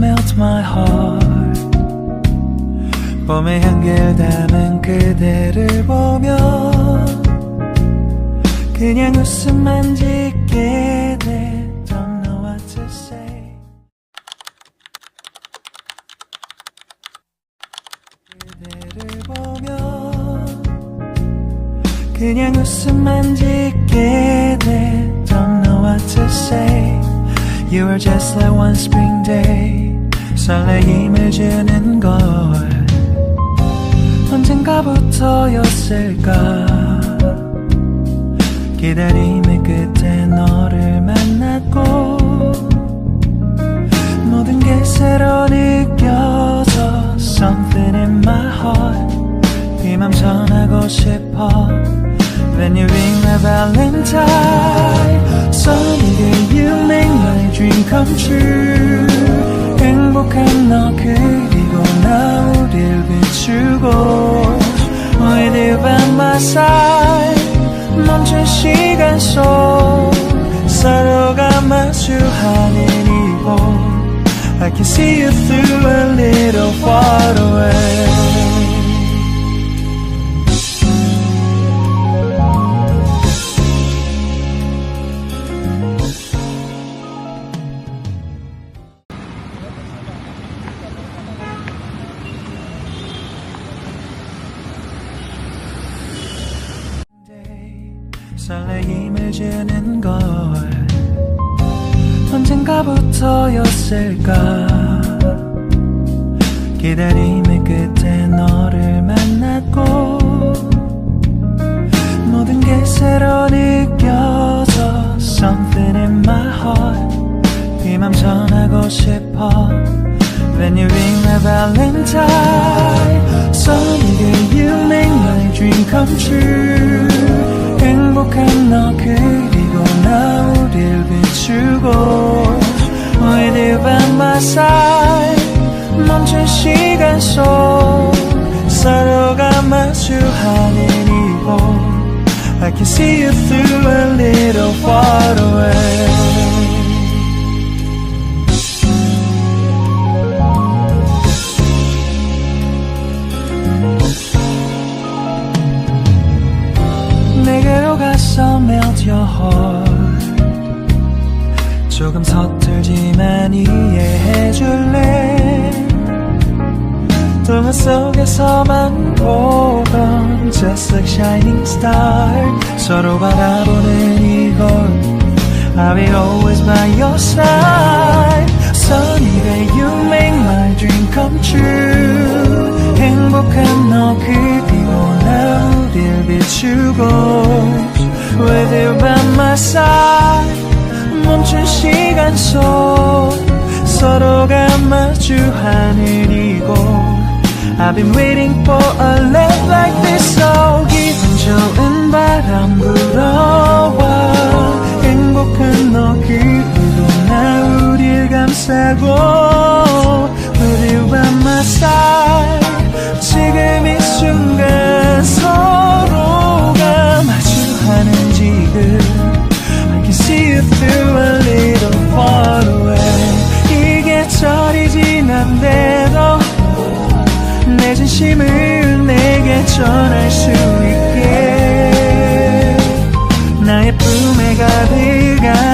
Melt my heart. 봄의 향기를 담은 그대를 보며 그냥 웃음만 짓게 돼. Don't know what to say. 그대를 보며 그냥 웃음만 짓게 돼. Don't know what to say. You were just like one spring day. 설레임을 주는 걸 언젠가부터였을까. 기다림의 끝에 너를 만났고 모든 게 새로 느껴져. Something in my heart. 이 맘 전하고 싶어. When you ring my valentine. Sunny day you make my dream come true. 행복한 너 그리고 나 우릴 비추고 With you by my side. 멈춘 시간 속 서로가 마주하는 이곳 I can see you through a little far away. 설레임을 주는 걸 언젠가부터였을까. 기다림의 끝에 너를 만났고 모든 게 새로 느껴져. Something in my heart. 이 맘 전하고 싶어. When you ring my valentine. Sunny day you make my dream come true. 행복한 너 그리고 나 우릴 비추고 With you by my side. 멈춘 시간 속 서로가 마주하는 이곳 I can see you through a little far away. 내게로 가서 melt your heart. 조금 서툴지만 이해해줄래. 동화 속에서만 보던 Just like shining star. 서로 바라보는 이곳 I will always by your side. Sunny day you make my dream come true. 행복한 너 그리고 나 우릴 비추고 With you by my side. 멈춘 시간 속 서로가 마주하는 이곳 I've been waiting for a love like this. So 기분 좋은 바람 불어와 행복한 너 그리고 나 우릴 감싸고 With you by my side. 지금 이 순간 서로가 마주하는 지금 I can see you through a little far away. 이 계절이 지난데도 내 진심을 내게 전할 수 있게 나의 품에 가득한